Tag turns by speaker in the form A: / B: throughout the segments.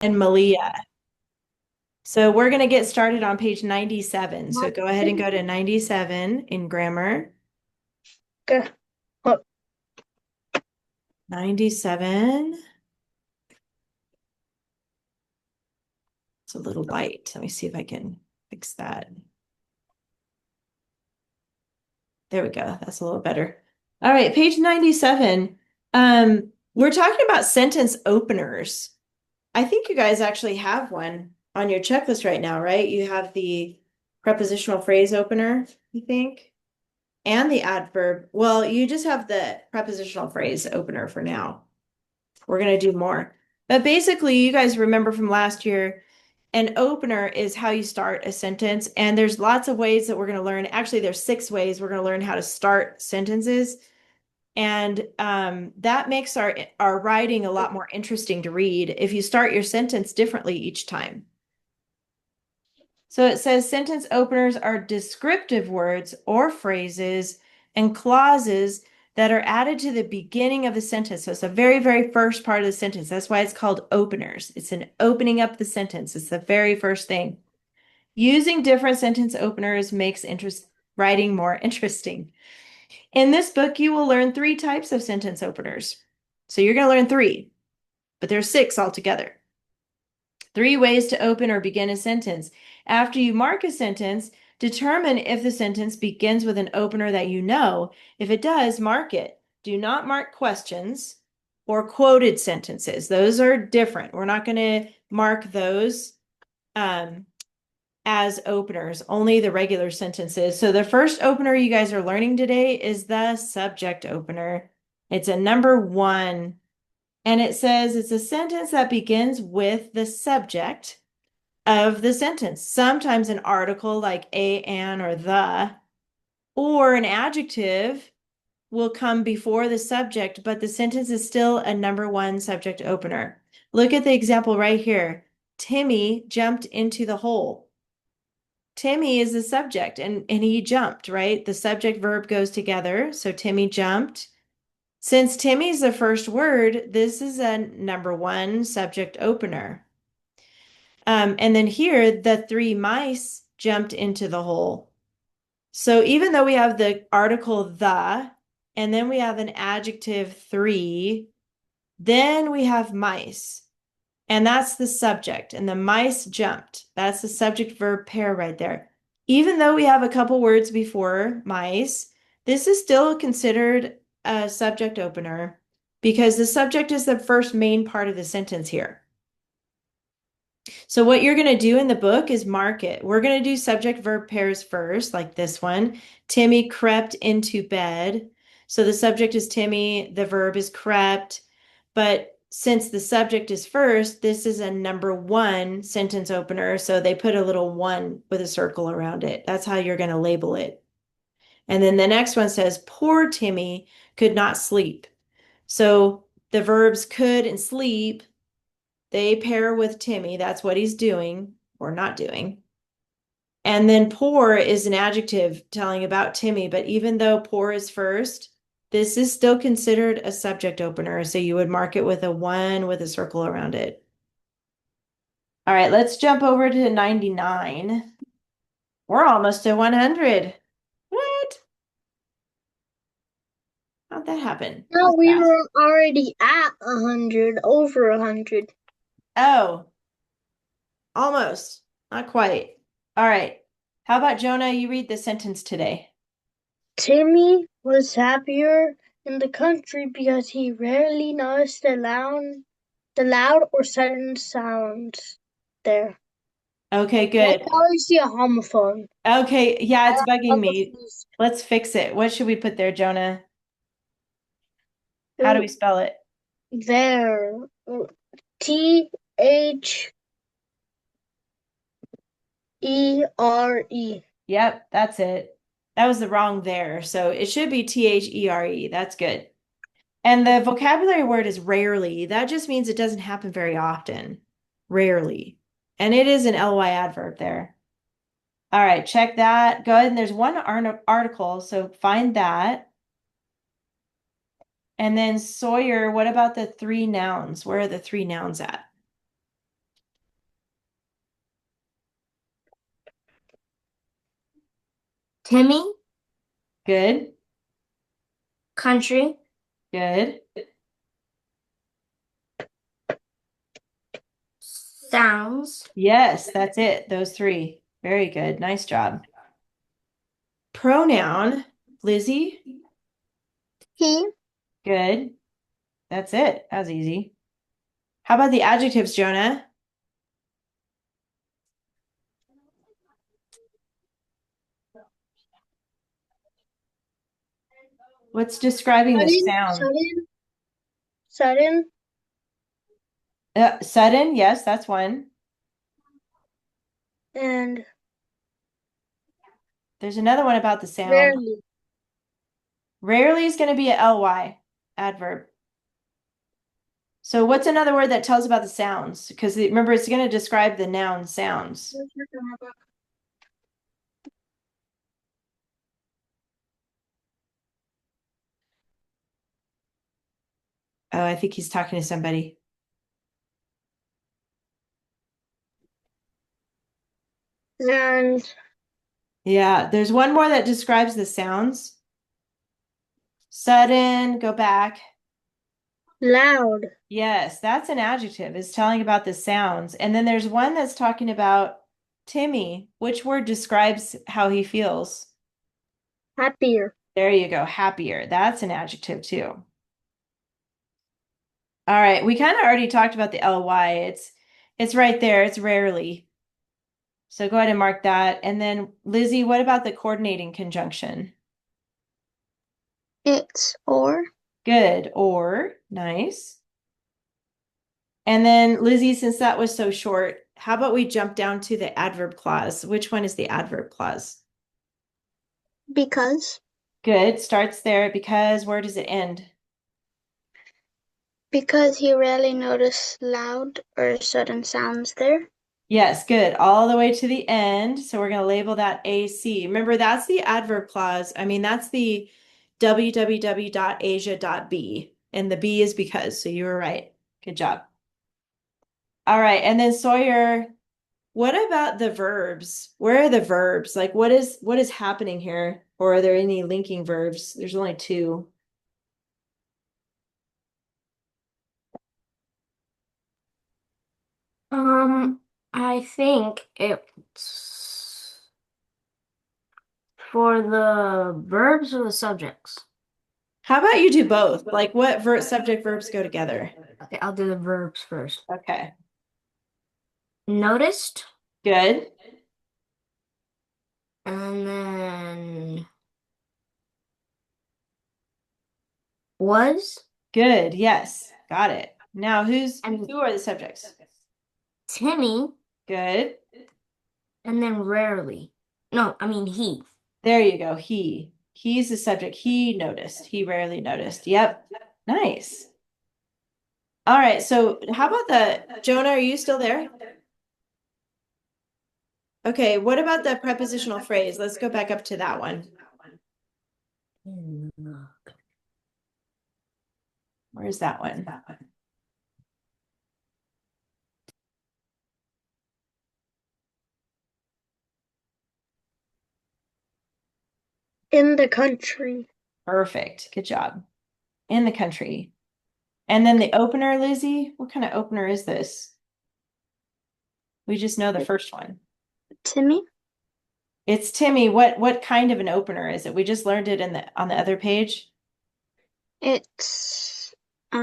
A: and Malia. So we're going to get started on page 97. So go ahead and go to 97 in grammar.
B: Okay. Oh,
A: 97. It's a little light. Let me see if I can fix that. There we go. That's a little better. All right, page 97. We're talking about sentence openers. I think you guys actually have one on your checklist right now, right? You have the prepositional phrase opener, I think, and the adverb. Well, you just have the prepositional phrase opener for now. We're going to do more. But basically, you guys remember from last year, an opener is how you start a sentence. And there's lots of ways that we're going to learn. Actually, there's 6 ways we're going to learn how to start sentences. And that makes our writing a lot more interesting to read if you start your sentence differently each time. So it says sentence openers are descriptive words or phrases and clauses that are added to the beginning of the sentence. So it's the very, very first part of the sentence. That's why it's called openers. It's an opening up the sentence. It's the very first thing. Using different sentence openers makes writing more interesting. In this book, you will learn 3 types of sentence openers. So you're going to learn 3, but there's 6 altogether. 3 ways to open or begin a sentence. After you mark a sentence, determine if the sentence begins with an opener that you know. If it does, mark it. Do not mark questions or quoted sentences. Those are different. We're not going to mark those as openers, only the regular sentences. So the first opener you guys are learning today is the subject opener. It's a number 1. And it says it's a sentence that begins with the subject of the sentence. Sometimes an article like a, an, or the, or an adjective will come before the subject, but the sentence is still a number 1 subject opener. Look at the example right here. Timmy jumped into the hole. Timmy is the subject and he jumped, right? The subject verb goes together. So Timmy jumped. Since Timmy's the first word, this is a number 1 subject opener. And then here, the 3 mice jumped into the hole. So even though we have the article the, and then we have an adjective 3, then we have mice. And that's the subject. And the mice jumped. That's the subject verb pair right there. Even though we have a couple words before mice, this is still considered a subject opener because the subject is the first main part of the sentence here. So what you're going to do in the book is mark it. We're going to do subject verb pairs first, like this one. Timmy crept into bed. So the subject is Timmy, the verb is crept. But since the subject is first, this is a number 1 sentence opener. So they put a little 1 with a circle around it. That's how you're going to label it. And then the next one says, poor Timmy could not sleep. So the verbs could and sleep, they pair with Timmy. That's what he's doing or not doing. And then poor is an adjective telling about Timmy. But even though poor is first, this is still considered a subject opener. So you would mark it with a 1 with a circle around it. All right, let's jump over to 99. We're almost to 100. What? How'd that happen?
B: no,
A: That's
B: we
A: fast.
B: were already at 100, over 100.
A: Oh, almost. Not quite. All right. How about Jonah? You read the sentence today.
B: Timmy was happier in the country because he rarely noticed the loud or sudden sounds there.
A: Okay,
B: I
A: good.
B: always see a homophone.
A: Okay, yeah,
B: I
A: it's
B: don't
A: bugging
B: know
A: me.
B: if it's
A: Let's fix it. What should we put there, Jonah? How do we spell it?
B: there. There.
A: Yep, that's it. That was the wrong there. So it should be THERE. That's good. And the vocabulary word is rarely. That just means it doesn't happen very often. Rarely. And it is an LY adverb there. All right, check that. Go ahead. And there's one article, so find that. And then Sawyer, what about the 3 nouns? Where are the 3 nouns at?
C: Timmy,
A: Good.
C: country,
A: Good.
C: sounds,
A: Yes, that's it. Those three. Very good. Nice job. Pronoun, Lizzie.
B: He,
A: Good. That's it. That was easy. How about the adjectives, Jonah? What's describing the
B: sudden,
A: sound?
B: sudden, sudden,
A: Sudden. Yes, that's one.
B: and
A: There's another one about the sound.
B: rarely.
A: Rarely is going to be a ly, adverb. So what's another word that tells about the sounds? Because remember, it's going to describe the noun sounds. Oh, I think he's talking to somebody.
B: And
A: Yeah, there's one more that describes the sounds. Sudden, go back.
B: loud,
A: Yes, that's an adjective. It's telling about the sounds. And then there's one that's talking about Timmy. Which word describes how he feels?
B: happier.
A: There you go, happier. That's an adjective too. All right, we kind of already talked about the ly. It's right there. It's rarely. So go ahead and mark that. And then Lizzie, what about the coordinating conjunction?
B: It's or
A: Good. Or, nice. And then Lizzie, since that was so short, how about we jump down to the adverb clause? Which one is the adverb clause?
B: because
A: Good. Starts there because where does it end?
B: because he rarely noticed loud or sudden sounds there.
A: Yes, good. All the way to the end. So we're going to label that AC. Remember, that's the adverb clause. I mean, that's the www.asia.b. And the B is because. So you were right. Good job. All right. And then Sawyer, what about the verbs? Where are the verbs? Like what is happening here? Or are there any linking verbs? There's only two.
C: Um, I think it's for the verbs or the subjects.
A: How about you do both? Like what ver subject verbs go together?
C: Okay, I'll do the verbs first.
A: Okay.
C: Noticed,
A: Good.
C: and then was,
A: Good. Yes. Got it. Now
C: and
A: who are the subjects?
C: Timmy,
A: Good.
C: and then rarely. No, I mean he.
A: There you go. He. He's the subject. He noticed. He rarely noticed. Yep. Nice. All right. So how about the Jonah, are you still there? Okay. What about the prepositional phrase? Let's go back up to that one. Where's that one?
B: In the country.
A: Perfect. Good job. In the country. And then the opener, Lizzie, what kind of opener is this? We just know the first one.
B: Timmy,
A: It's Timmy. What kind of an opener is it? We just learned it in the on the other page.
B: it's wait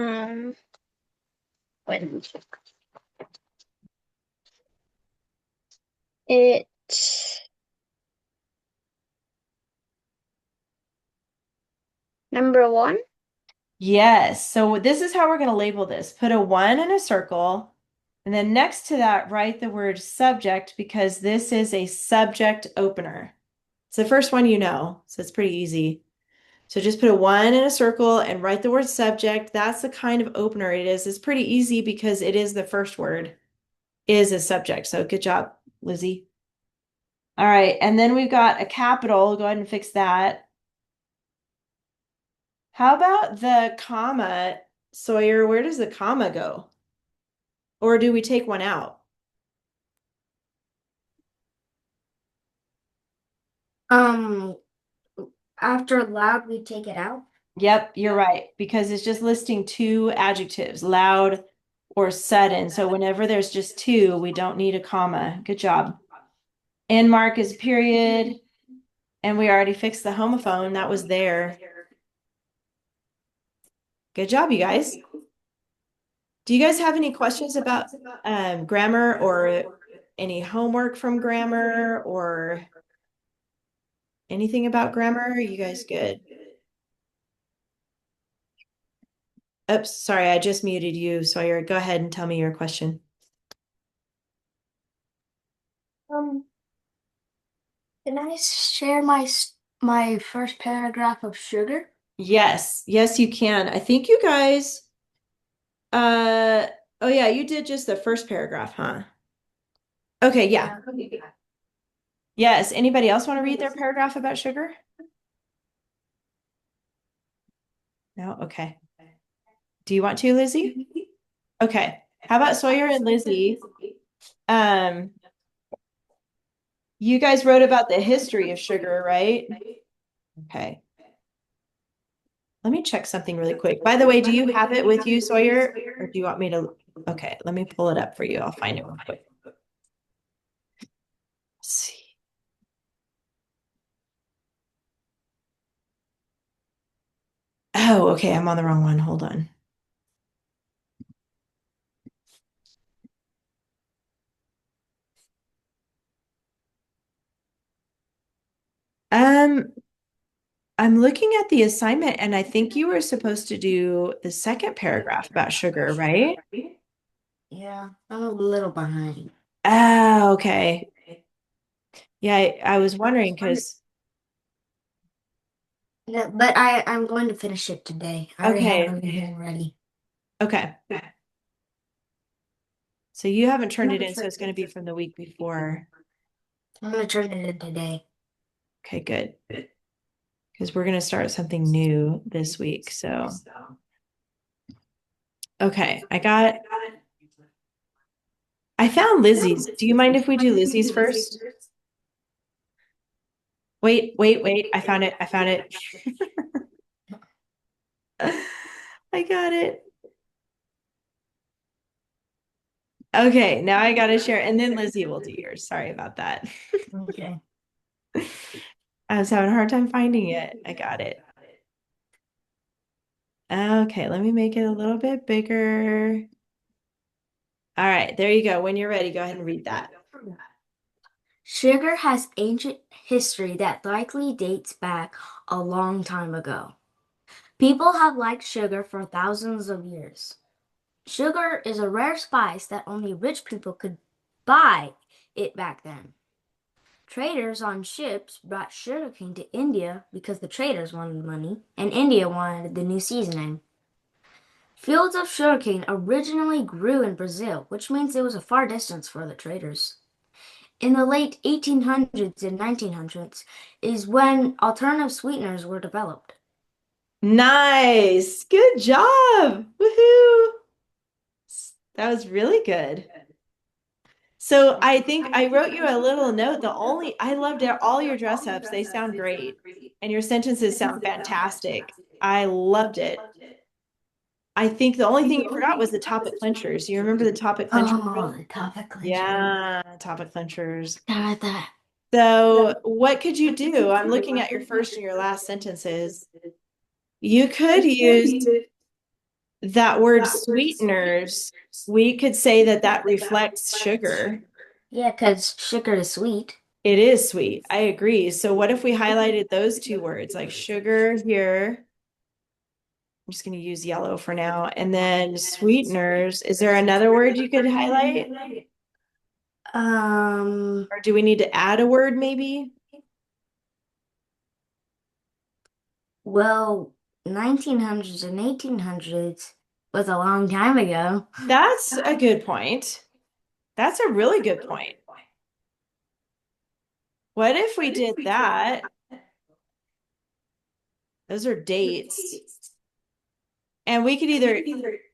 B: a minute. It's number one.
A: Yes. So this is how we're going to label this. Put a one in a circle, and then next to that, write the word subject because this is a subject opener. It's the first one you know, so it's pretty easy. So just put a one in a circle and write the word subject. That's the kind of opener it is. It's pretty easy because it is the first word is a subject. So good job, Lizzie. All right. And then we've got a capital. Go ahead and fix that. How about the comma, Sawyer? Where does the comma go? Or do we take one out?
C: Um, after loud, we take it out.
A: Yep, you're right, because it's just listing two adjectives, loud or sudden. So whenever there's just two, we don't need a comma. Good job. End mark is period. And we already fixed the homophone. That was there. Good job, you guys. Do you guys have any questions about grammar or any homework from grammar or anything about grammar? Are you guys good? Oops, sorry, I just muted you, Sawyer. Go ahead and tell me your question.
C: Um, can I share my first paragraph of sugar?
A: Yes, yes, you can. I think you guys, uh, oh yeah, you did just the first paragraph, huh? Okay, yeah. Yes. Anybody else want to read their paragraph about sugar? No? Okay. Do you want to, Lizzie? Okay. How about Sawyer and Lizzie? Um, you guys wrote about the history of sugar, right? Okay. Let me check something really quick. By the way, do you have it with you, Sawyer? Or do you want me to? Okay, let me pull it up for you. I'll find it real quick. Let's see. Oh, okay. I'm on the wrong one. Hold on. Um, I'm looking at the assignment and I think you were supposed to do the second paragraph about sugar, right?
C: Yeah, I'm a little behind.
A: Oh, okay. Yeah, I was wondering because,
C: Yeah, but I'm going to finish it today. I already have
A: okay,
C: everything ready.
A: okay. So you haven't turned it in, so it's going to be from the week before.
C: I'm gonna turn it in today.
A: Okay, good. Because we're going to start something new this week. So, okay, I found Lizzie's. Do you mind if we do Lizzie's first? Wait, wait, wait. I found it. I found it. I got it. Okay, now I got to share. And then Lizzie will do yours. Sorry about that.
C: Okay.
A: I was having a hard time finding it. I got it. Okay, let me make it a little bit bigger. All right, there you go. When you're ready, go ahead and read that.
C: Sugar has ancient history that likely dates back a long time ago. People have liked sugar for thousands of years. Sugar is a rare spice that only rich people could buy it back then. Traders on ships brought sugarcane to India because the traders wanted money and India wanted the new seasoning. Fields of sugarcane originally grew in Brazil, which means it was a far distance for the traders. In the late 1800s and 1900s is when alternative sweeteners were developed.
A: Nice. Good job. Woohoo. That was really good. So I think I wrote you a little note. I loved it. All your dress ups, they sound great. And your sentences sound fantastic. I loved it. I think the only thing you forgot was the topic clinchers. You remember the topic clincher
C: Oh,
A: drill?
C: the topic clincher.
A: Yeah, topic clinchers.
C: Got that.
A: So what could you do? I'm looking at your first and your last sentences. You could use that word sweeteners. We could say that that reflects sugar.
C: Yeah, because sugar is sweet.
A: It is sweet. I agree. So what if we highlighted those two words like sugar here? I'm just going to use yellow for now. And then sweeteners. Is there another word you could highlight?
C: Um,
A: Or do we need to add a word maybe?
C: well, 1900s and 1800s was a long time ago.
A: That's a good point. That's a really good point. What if we did that? Those are dates. And we could either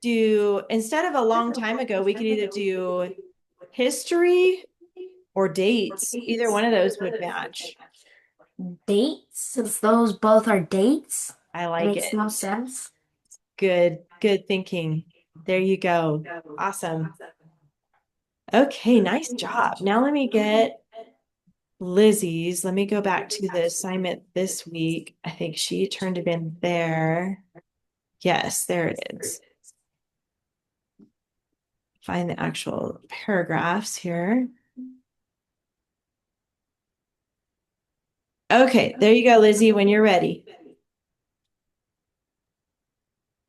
A: do, instead of a long time ago, we could either do history or dates. Either one of those would match.
C: Dates, since those both are dates,
A: I like
C: makes
A: it.
C: no sense.
A: Good thinking. There you go. Awesome. Okay, nice job. Now let me get Lizzie's. Let me go back to the assignment this week. I think she turned it in there. Yes, there it is. Find the actual paragraphs here. Okay, there you go, Lizzie, when you're ready.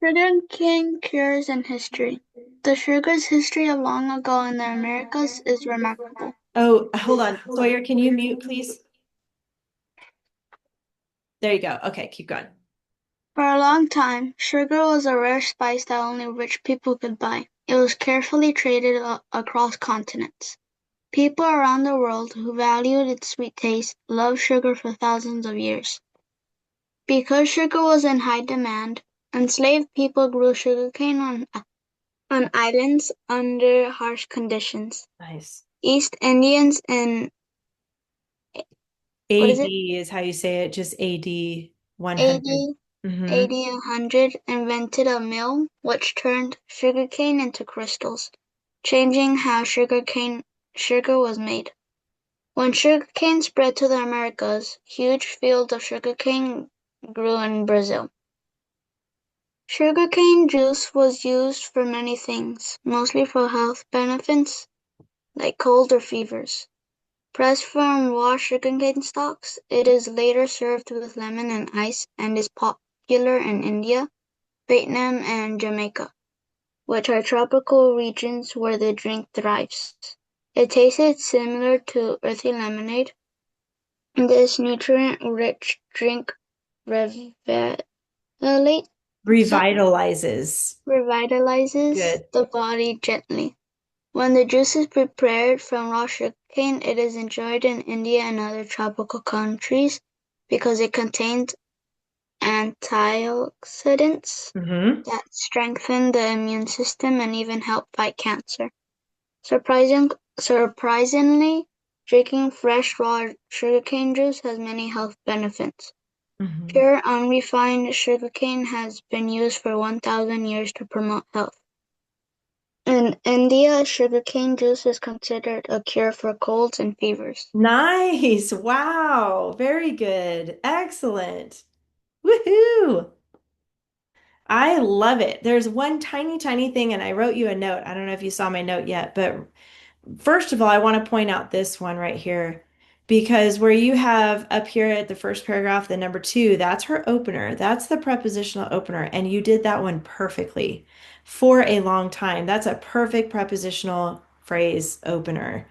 D: Sugar cane cures and history. The sugar's history of long ago in the Americas is remarkable.
A: Oh, hold on. Sawyer, can you mute, please? There you go. Okay, keep going.
D: For a long time, sugar was a rare spice that only rich people could buy. It was carefully traded across continents. People around the world who valued its sweet taste loved sugar for thousands of years. Because sugar was in high demand, enslaved people grew sugarcane on islands under harsh conditions.
A: Nice.
D: East Indians in what is it?
A: AD is how you say it, just AD 100.
D: AD
A: Mm-hmm.
D: AD 100 invented a mill which turned sugarcane into crystals, changing how sugar was made. When sugarcane spread to the Americas, huge fields of sugarcane grew in Brazil. Sugarcane juice was used for many things, mostly for health benefits like cold or fevers. Pressed from raw sugarcane stalks, it is later served with lemon and ice and is popular in India, Vietnam, and Jamaica, which are tropical regions where the drink thrives. It tasted similar to earthy lemonade. This nutrient-rich drink revitalizes
A: Revitalizes. Good.
D: the body gently. When the juice is prepared from raw sugarcane, it is enjoyed in India and other tropical countries because it contains antioxidants
A: Mm-hmm.
D: that strengthen the immune system and even help fight cancer. Surprisingly, drinking fresh raw sugarcane juice has many health benefits.
A: Mm-hmm.
D: Pure, unrefined sugarcane has been used for 1,000 years to promote health. In India, sugarcane juice is considered a cure for colds and fevers.
A: Nice. Wow. Very good. Excellent. Woohoo. I love it. There's one tiny thing, and I wrote you a note. I don't know if you saw my note yet, but first of all, I want to point out this one right here because where you have up here at the first paragraph, the number two, that's her opener. That's the prepositional opener. And you did that one perfectly for a long time. That's a perfect prepositional phrase opener.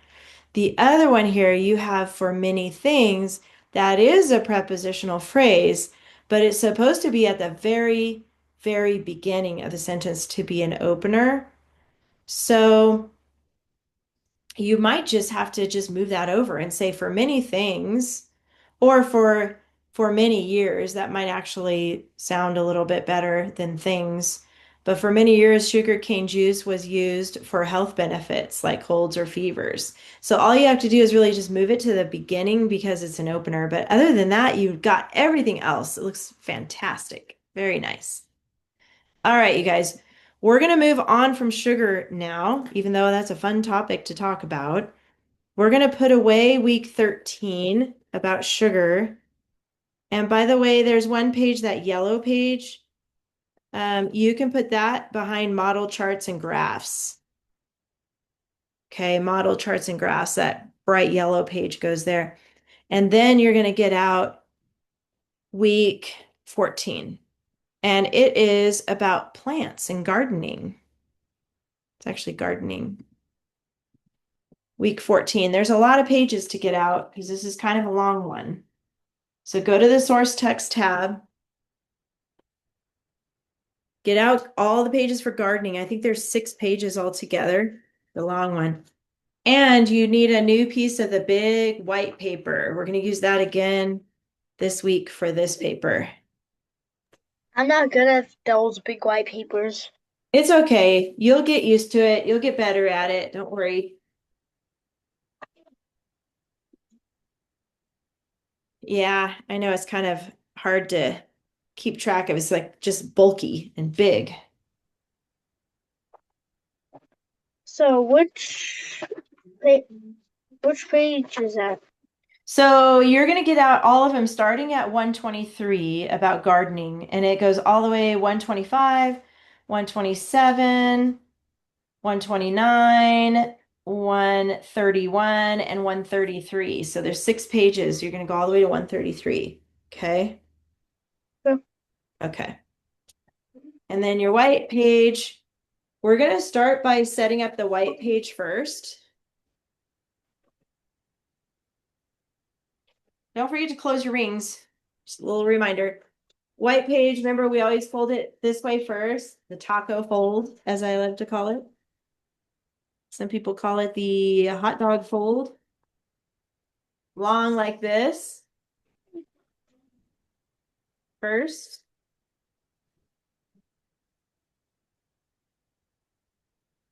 A: The other one here you have for many things, that is a prepositional phrase, but it's supposed to be at the very beginning of the sentence to be an opener. So you might just have to just move that over and say for many things or for many years. That might actually sound a little bit better than things. But for many years, sugarcane juice was used for health benefits like colds or fevers. So all you have to do is really just move it to the beginning because it's an opener. But other than that, you've got everything else. It looks fantastic. Very nice. All right, you guys, we're going to move on from sugar now, even though that's a fun topic to talk about. We're going to put away week 13 about sugar. And by the way, there's one page, that yellow page. You can put that behind model charts and graphs. Okay, model charts and graphs, that bright yellow page goes there. And then you're going to get out week 14. And it is about plants and gardening. It's actually gardening. Week 14. There's a lot of pages to get out because this is kind of a long one. So go to the source text tab. Get out all the pages for gardening. I think there's 6 pages altogether, the long one. And you need a new piece of the big white paper. We're going to use that again this week for this paper.
B: I'm not good at those big white papers.
A: It's okay. You'll get used to it. You'll get better at it. Don't worry. Yeah, I know it's kind of hard to keep track of. It's like just bulky and big.
B: So which page is that?
A: So you're going to get out all of them starting at 123 about gardening, and it goes all the way 125, 127, 129, 131, and 133. So there's 6 pages. You're going to go all the way to 133. Okay.
B: Yeah.
A: Okay. And then your white page, we're going to start by setting up the white page first. Don't forget to close your rings. Just a little reminder. White page, remember we always fold it this way first, the taco fold, as I like to call it. Some people call it the hot dog fold. Long like this first.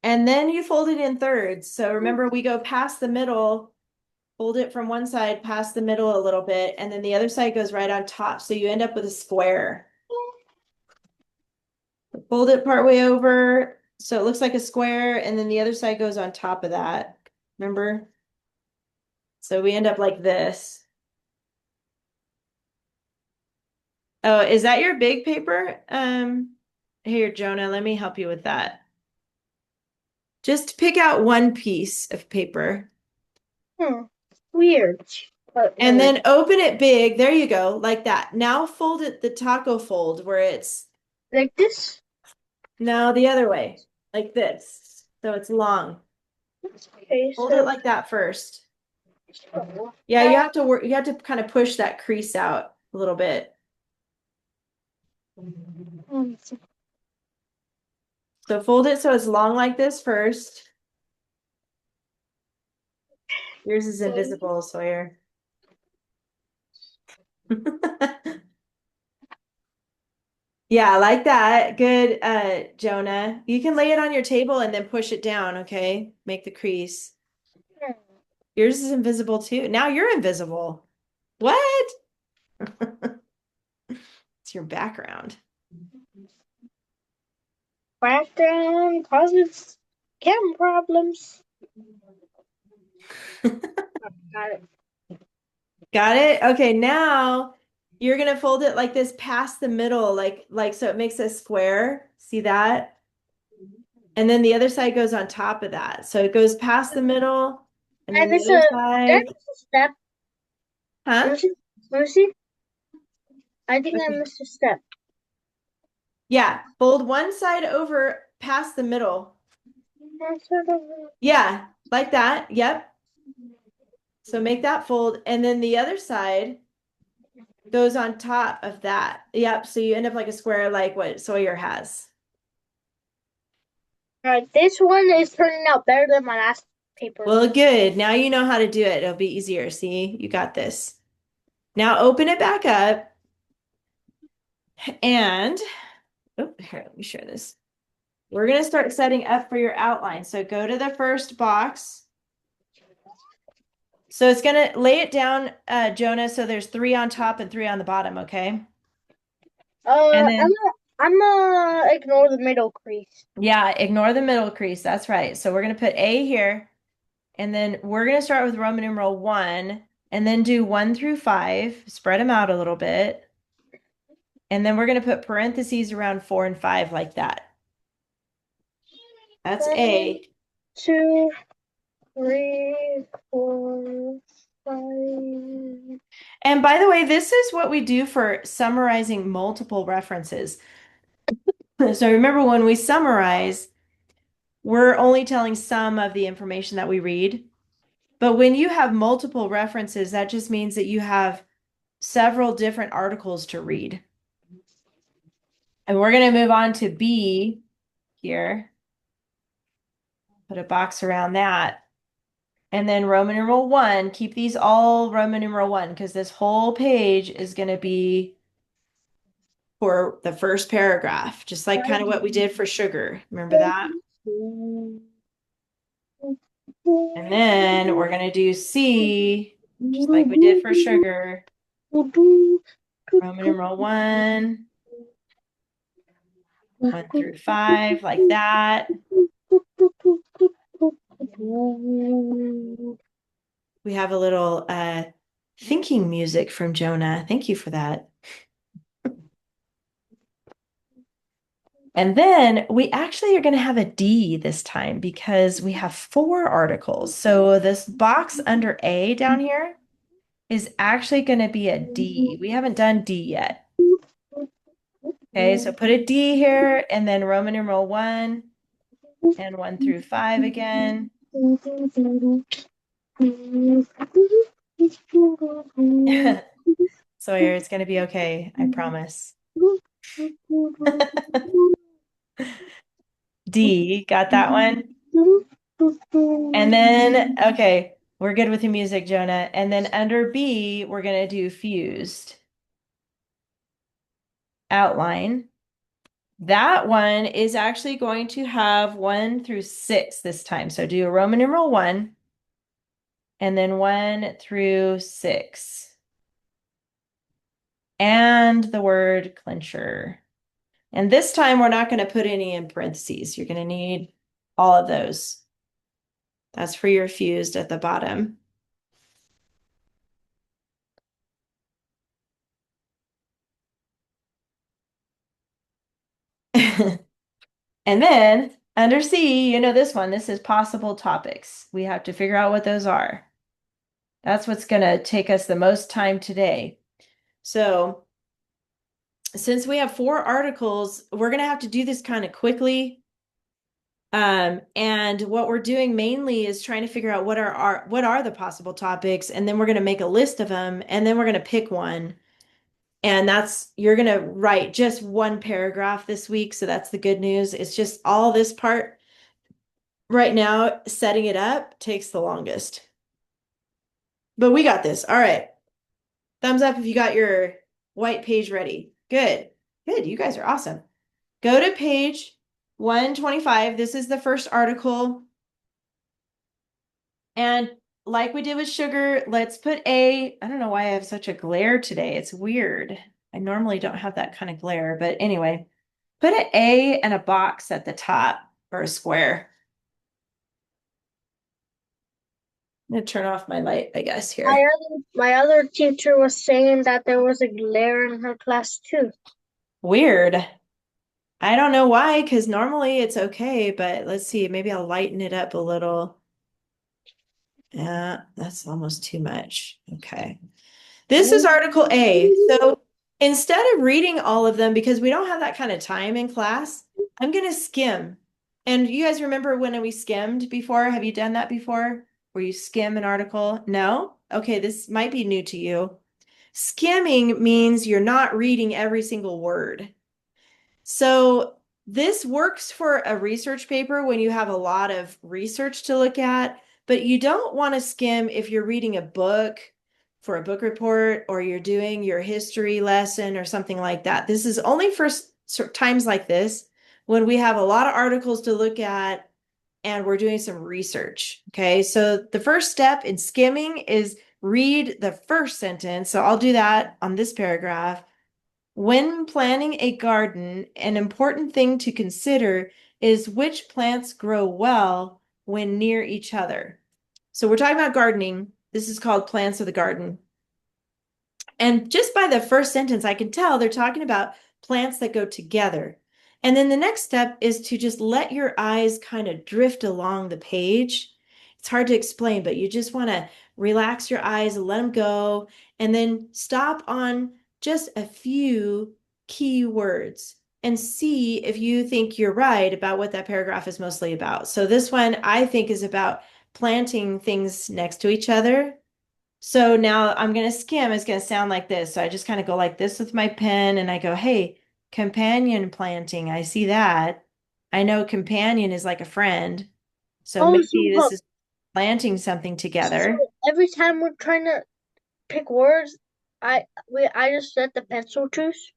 A: And then you fold it in thirds. So remember, we go past the middle, fold it from one side past the middle a little bit, and then the other side goes right on top. So you end up with a square. Fold it partway over so it looks like a square, and then the other side goes on top of that. Remember? So we end up like this. Oh, is that your big paper? Here, Jonah, let me help you with that. Just pick out one piece of paper
B: Weird.
A: and then open it big. There you go, like that. Now fold it the taco fold where it's
B: like this?
A: no, the other way, like this. So it's long.
B: Okay,
A: Fold it like that first. Yeah, you have to work, you have to kind of push that crease out a little bit. So fold it so it's long like this first. Yours is invisible, Sawyer. Yeah, like that. Good, Jonah. You can lay it on your table and then push it down, okay? Make the crease. Yours is invisible too. Now you're invisible. What? It's your background.
B: Background causes camera problems. Got it.
A: Got it? Okay, now you're gonna fold it like this past the middle, like so it makes a square. See that? And then the other side goes on top of that. So it goes past the middle, and then
B: And
A: the
B: it's
A: other
B: that's
A: side.
B: a step.
A: Huh?
B: Lucy, I think I
A: Okay.
B: missed a step.
A: Yeah, fold one side over past the middle. Yeah, like that. Yep. So make that fold, and then the other side goes on top of that. Yep. So you end up like a square, like what Sawyer has.
B: Alright, this one is turning out better than my last paper.
A: Well, good. Now you know how to do it. It'll be easier. See, you got this. Now open it back up and oh, here, let me share this. We're going to start setting up for your outline. So go to the first box. So it's going to lay it down, Jonah, so there's 3 on top and 3 on the bottom, okay? And then,
B: I'm gonna ignore the middle crease.
A: yeah, ignore the middle crease. That's right. So we're going to put A here, and then we're going to start with Roman numeral 1, and then do 1 through 5, spread them out a little bit. And then we're going to put parentheses around 4 and 5 like that. That's A.
B: 2, 3, 4, 5.
A: And by the way, this is what we do for summarizing multiple references. So remember, when we summarize, we're only telling some of the information that we read. But when you have multiple references, that just means that you have several different articles to read. And we're going to move on to B here. Put a box around that. And then Roman numeral 1, keep these all Roman numeral 1 because this whole page is going to be for the first paragraph, just like kind of what we did for sugar. Remember that? And then we're going to do C, just like we did for sugar. Roman numeral 1 through 5, like that. We have a little thinking music from Jonah. Thank you for that. And then we actually are going to have a D this time because we have 4 articles. So this box under A down here is actually going to be a D. We haven't done D yet. Okay, so put a D here and then Roman numeral 1 and 1 through 5 again. Sawyer, it's going to be okay. I promise. D, got that one? And then, okay, we're good with the music, Jonah. And then under B, we're going to do fused. Outline. That one is actually going to have 1 through 6 this time. So do a Roman numeral 1 and then 1 through 6. And the word clincher. And this time we're not going to put any in parentheses. You're going to need all of those. That's for your fused at the bottom. And then under C, you know this one, this is possible topics. We have to figure out what those are. That's what's going to take us the most time today. So since we have 4 articles, we're going to have to do this kind of quickly. And what we're doing mainly is trying to figure out what are the possible topics, and then we're going to make a list of them, and then we're going to pick one. And you're going to write just 1 paragraph this week. So that's the good news. It's just all this part right now, setting it up takes the longest. But we got this. All right. Thumbs up if you got your white page ready. Good. Good. You guys are awesome. Go to page 125. This is the first article. And like we did with sugar, let's put A. I don't know why I have such a glare today. It's weird. I normally don't have that kind of glare, but anyway, put an A and a box at the top or a square. I'm gonna turn off my light, I guess, here.
B: My other teacher was saying that there was a glare in her class too.
A: Weird. I don't know why, because normally it's okay, but let's see, maybe I'll lighten it up a little. Yeah, that's almost too much. Okay. This is Article A. So instead of reading all of them, because we don't have that kind of time in class, I'm going to skim. And you guys remember when we skimmed before? Have you done that before? Where you skim an article? No? Okay, this might be new to you. Skimming means you're not reading every single word. So this works for a research paper when you have a lot of research to look at, but you don't want to skim if you're reading a book for a book report or you're doing your history lesson or something like that. This is only for times like this when we have a lot of articles to look at and we're doing some research. Okay, so the first step in skimming is read the first sentence. So I'll do that on this paragraph. When planning a garden, an important thing to consider is which plants grow well when near each other. So we're talking about gardening. This is called plants of the garden. And just by the first sentence, I can tell they're talking about plants that go together. And then the next step is to just let your eyes kind of drift along the page. It's hard to explain, but you just want to relax your eyes and let them go, and then stop on just a few key words and see if you think you're right about what that paragraph is mostly about. So this one I think is about planting things next to each other. So now I'm going to skim. It's going to sound like this. So I just kind of go like this with my pen and I go, hey, companion planting. I see that. I know companion is like a friend. So
B: Oh,
A: maybe this is planting something
B: so
A: together.
B: every time we're trying to pick words, I just let the pencil choose,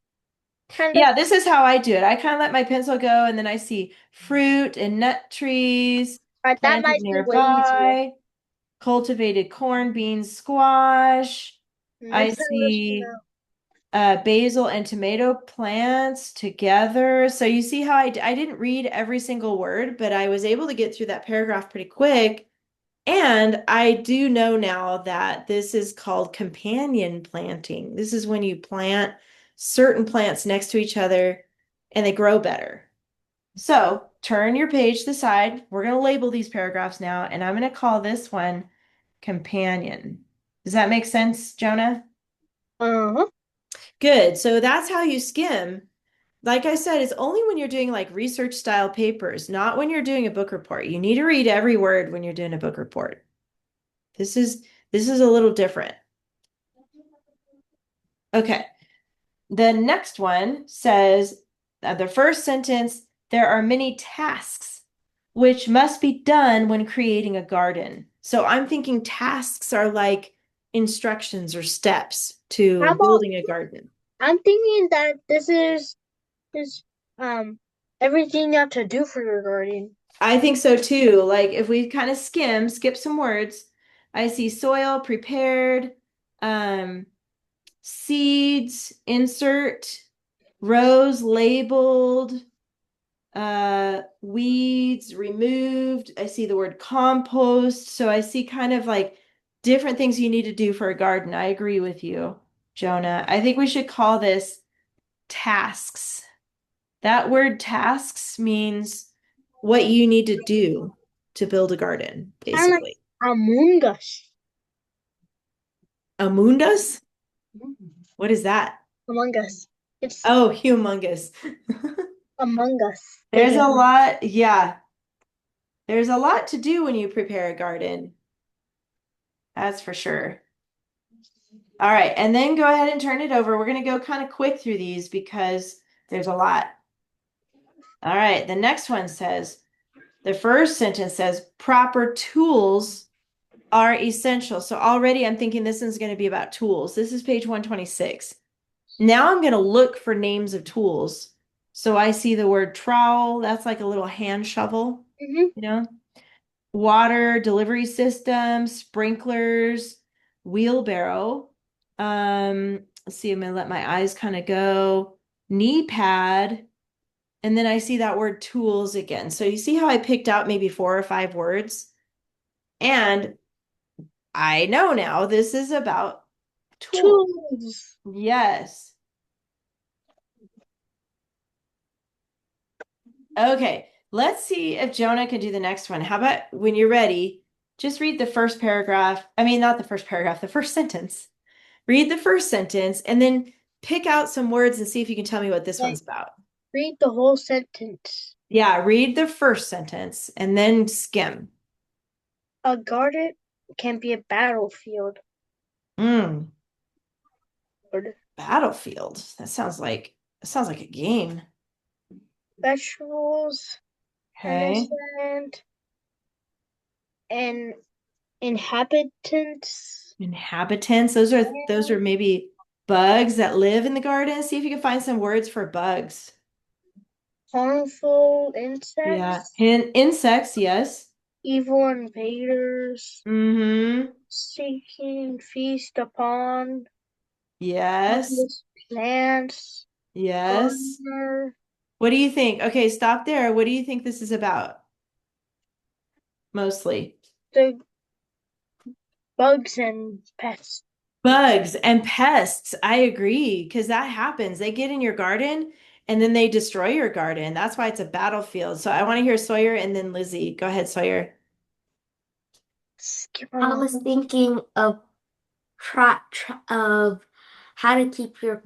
B: kind of.
A: Yeah, this is how I do it. I kind of let my pencil go and then I see fruit and nut trees
B: Right, that
A: planted
B: might be way easier.
A: nearby, cultivated corn, beans, squash. I
B: Next time, let me
A: see
B: know.
A: basil and tomato plants together. So you see how I didn't read every single word, but I was able to get through that paragraph pretty quick. And I do know now that this is called companion planting. This is when you plant certain plants next to each other and they grow better. So turn your page to the side. We're going to label these paragraphs now, and I'm going to call this one companion. Does that make sense, Jonah?
B: Uh-huh.
A: Good. So that's how you skim. Like I said, it's only when you're doing like research style papers, not when you're doing a book report. You need to read every word when you're doing a book report. This is this is a little different. Okay. The next one says the first sentence, there are many tasks which must be done when creating a garden. So I'm thinking tasks are like instructions or steps
B: How
A: to
B: about
A: building a garden.
B: I'm thinking that this is um everything you have to do for your garden.
A: I think so too. Like if we kind of skip some words, I see soil prepared, um, seeds, insert, rows labeled, weeds removed. I see the word compost. So I see kind of like different things you need to do for a garden. I agree with you, Jonah. I think we should call this tasks. That word tasks means what you need to do to build a garden,
B: Kind of like
A: basically.
B: Among Us.
A: Amundas? What is that?
B: Among Us. It's
A: Oh, humongous.
B: Among Us. The
A: There's a
B: game.
A: lot, yeah. There's a lot to do when you prepare a garden. That's for sure. All right, and then go ahead and turn it over. We're going to go kind of quick through these because there's a lot. All right, the next one says, the first sentence says, proper tools are essential. So already I'm thinking this is going to be about tools. This is page 126. Now I'm going to look for names of tools. So I see the word trowel. That's like a little hand shovel,
B: Mm-hmm.
A: you know? Water delivery system, sprinklers, wheelbarrow. Let's see, I'm gonna let my eyes kind of go. Knee pad. And then I see that word tools again. So you see how I picked out maybe 4 or 5 words? And I know now this is about tools.
B: Tools.
A: Yes. Okay, let's see if Jonah can do the next one. How about when you're ready, just read the first paragraph. I mean, not the first paragraph, the first sentence. Read the first sentence and then pick out some words and see if you can tell me what this
B: Like,
A: one's about.
B: read the whole sentence.
A: Yeah, read the first sentence and then skim.
B: A garden can be a battlefield.
A: Mm,
B: Or
A: battlefield. That sounds like a game.
B: vegetables,
A: Okay.
B: understand, and inhabitants,
A: Inhabitants. Those are maybe bugs that live in the garden. See if you can find some words for bugs.
B: harmful
A: Yeah.
B: insects,
A: Insects, yes.
B: evil invaders,
A: Mm-hmm.
B: seeking feast upon,
A: Yes.
B: harmless plants,
A: Yes.
B: gardener,
A: What do you think? Okay, stop there. What do you think this is about? Mostly.
B: the bugs and pests.
A: Bugs and pests. I agree, because that happens. They get in your garden and then they destroy your garden. That's why it's a battlefield. So I want to hear Sawyer and then Lizzie. Go ahead, Sawyer.
B: Skip
C: I
B: on.
C: was thinking of of how to keep your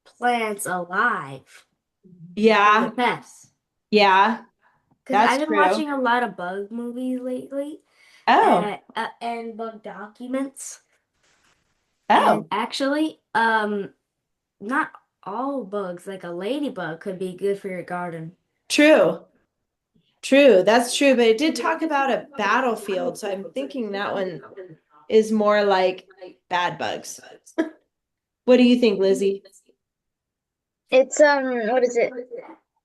C: plants alive from the
A: Yeah,
C: pests.
A: yeah,
C: Because
A: that's
C: I've been
A: true.
C: watching a lot of bug movies lately,
A: Oh,
C: and bug documents. And
A: oh,
C: actually, not all bugs, like a ladybug, could be good for your garden.
A: true. True. That's true. But it did talk about a battlefield. So I'm thinking that one is more like bad bugs. What do you think, Lizzie?
D: It's what is it?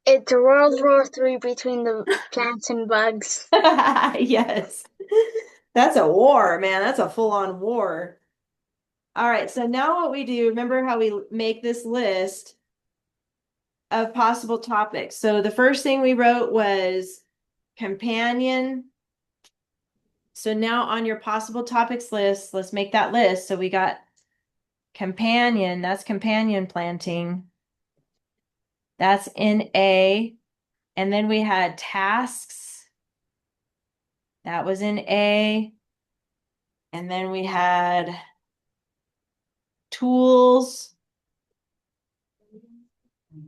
D: It's World War III between the plants and bugs.
A: Yes. That's a war, man. That's a full-on war. All right, so now what we do, remember how we make this list of possible topics. So the first thing we wrote was companion. So now on your possible topics list, let's make that list. So we got companion, that's companion planting. That's in A. And then we had tasks. That was in A. And then we had tools.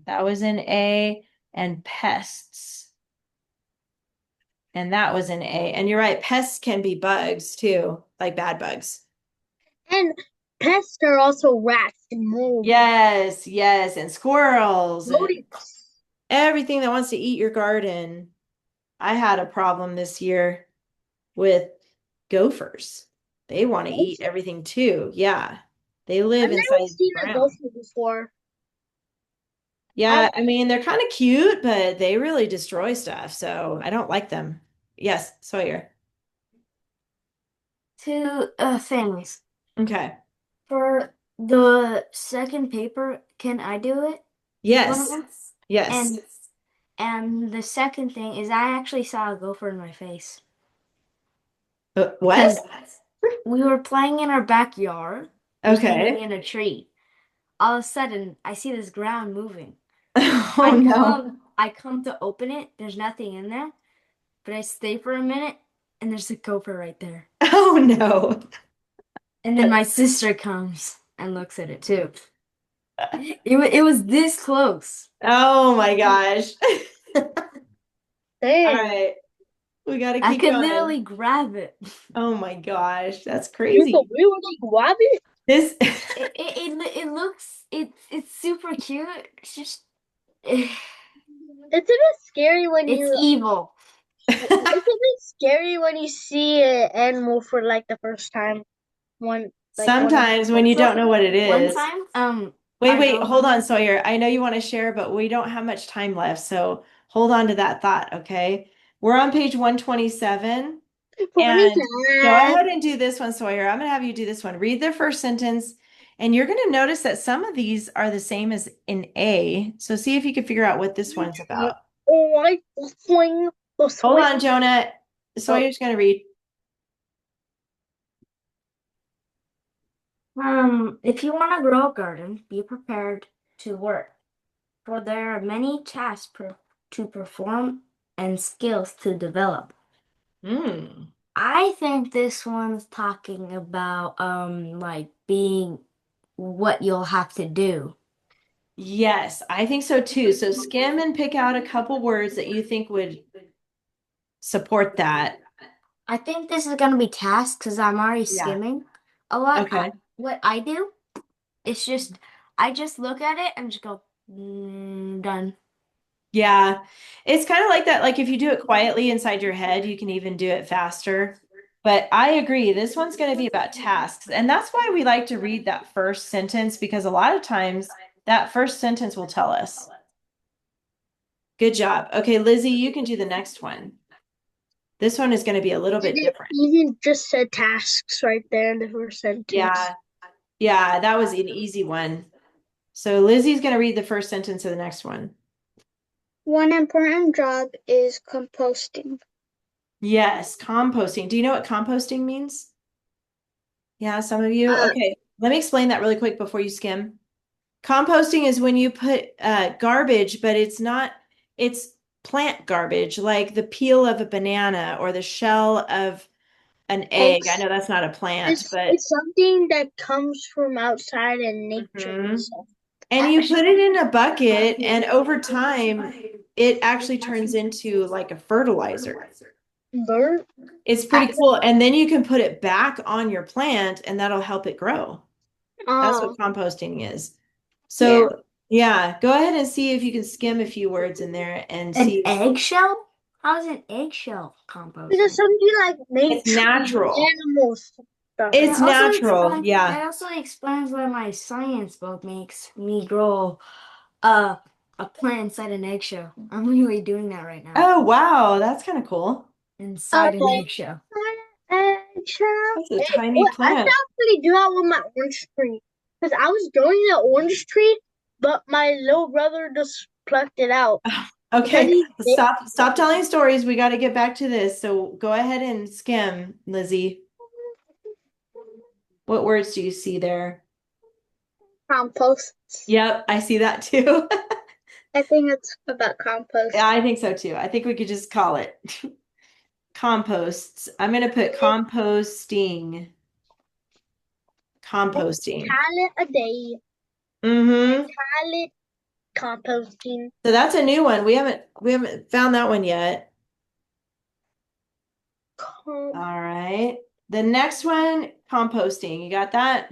A: That was in A. And pests. And that was in A. And you're right, pests can be bugs too, like bad bugs.
B: And pests are also rats and moles.
A: Yes, yes, and squirrels and
B: Rodents.
A: everything that wants to eat your garden. I had a problem this year with gophers. They want to eat everything too. Yeah. They
B: I've
A: live
B: never
A: inside the
B: seen a
A: ground.
B: gopher before.
A: Yeah, I mean, they're kind of cute, but they really destroy stuff. So I don't like them. Yes, Sawyer.
C: Two things.
A: Okay.
C: For the second paper, can I do it? One of
A: Yes.
C: them?
A: Yes.
C: And the second thing is I actually saw a gopher in my face.
A: What?
C: Because we were playing in our backyard, just hanging
A: Okay.
C: in a tree. All of a sudden, I see this ground moving.
A: Oh no.
C: I come to open it. There's nothing in there, but I stay for a minute, and there's a gopher right there.
A: Oh no.
C: And then my sister comes and looks at it too. It was this close.
A: Oh my gosh. All
B: Dang.
A: right. We got to
C: I
A: keep
C: could
A: going.
C: literally grab it.
A: Oh my gosh. That's
B: You could
A: crazy.
B: really grab it?
A: This
C: It looks it's super cute. It's just it's
B: It's a bit scary when
C: evil.
B: it's a bit scary when you see an animal for like the first time. One of
A: sometimes when you don't know what it
C: One
A: is.
C: time,
A: Wait,
C: our
A: wait, hold
C: go
A: on, Sawyer. I know you want to share, but we don't have much time left. So hold on to that thought, okay? We're on page 127.
B: funny
A: And go
B: time.
A: ahead and do this one, Sawyer. I'm going to have you do this one. Read the first sentence, and you're going to notice that some of these are the same as in A. So see if you can figure out what this one's about.
B: Oh, I swing. Oh,
A: Hold
B: swing.
A: on, Jonah. Sawyer's going to read.
C: If you want to grow a garden, be prepared to work, for there are many tasks to perform and skills to develop.
A: Hmm.
C: I think this one's talking about like being what you'll have to do.
A: Yes, I think so too. So skim and pick out a couple words that you think would support that.
C: I think this is gonna be tasks because I'm already
A: Yeah.
C: skimming a lot.
A: Okay.
C: What I do, it's just I just look at it and just go done.
A: Yeah. It's kind of like that. Like if you do it quietly inside your head, you can even do it faster. But I agree, this one's going to be about tasks. And that's why we like to read that first sentence because a lot of times that first sentence will tell us. Good job. Okay, Lizzie, you can do the next one. This one is going to be a little bit different.
B: Even just said tasks right there in the first sentence.
A: Yeah. Yeah, that was an easy one. So Lizzie's going to read the first sentence of the next one.
D: One important job is composting.
A: Yes, composting. Do you know what composting means? Yeah, some of you. Okay, let me explain that really quick before you skim. Composting is when you put garbage, but it's plant garbage, like the peel of a banana or the shell of an egg. I know that's not a plant, but
B: It's something that comes from outside in nature and
A: Mhm.
B: stuff.
A: And you put it in a bucket, and over time, it actually turns into like a fertilizer.
B: Dirt.
A: It's pretty cool. And then you can put it back on your plant, and that'll help it grow. That's
B: Oh,
A: what composting is.
D: Yeah.
A: So, yeah, go ahead and see if you can skim a few words in there and
C: An
A: see.
C: eggshell? How is an eggshell
B: because
C: composting?
B: something like
A: It's
B: nature,
A: natural.
B: animals stuff.
A: It's natural. Yeah.
C: That also explains why my science book makes me grow uh, a plant inside an eggshell. I'm really doing that right now.
A: Oh, wow. That's kind of cool.
C: Inside an
B: Okay.
C: eggshell.
B: Child,
A: It's a tiny
B: well, I should
A: plant.
B: actually do that with my orange tree. Because I was growing the orange tree, but my little brother just plucked it out. Because
A: Okay,
B: he's big.
A: stop telling stories. We got to get back to this. So go ahead and skim, Lizzie. What words do you see there?
B: Compost.
A: Yep, I see that too.
B: I think it's about
A: Yeah,
B: compost.
A: I think so too. I think we could just call it composts. I'm going to put composting. Composting.
B: Pallet a day.
A: Mm-hmm.
B: Pallet composting.
A: So that's a new one. We haven't found that one yet.
B: Com-
A: All right. The next one, composting. You got that?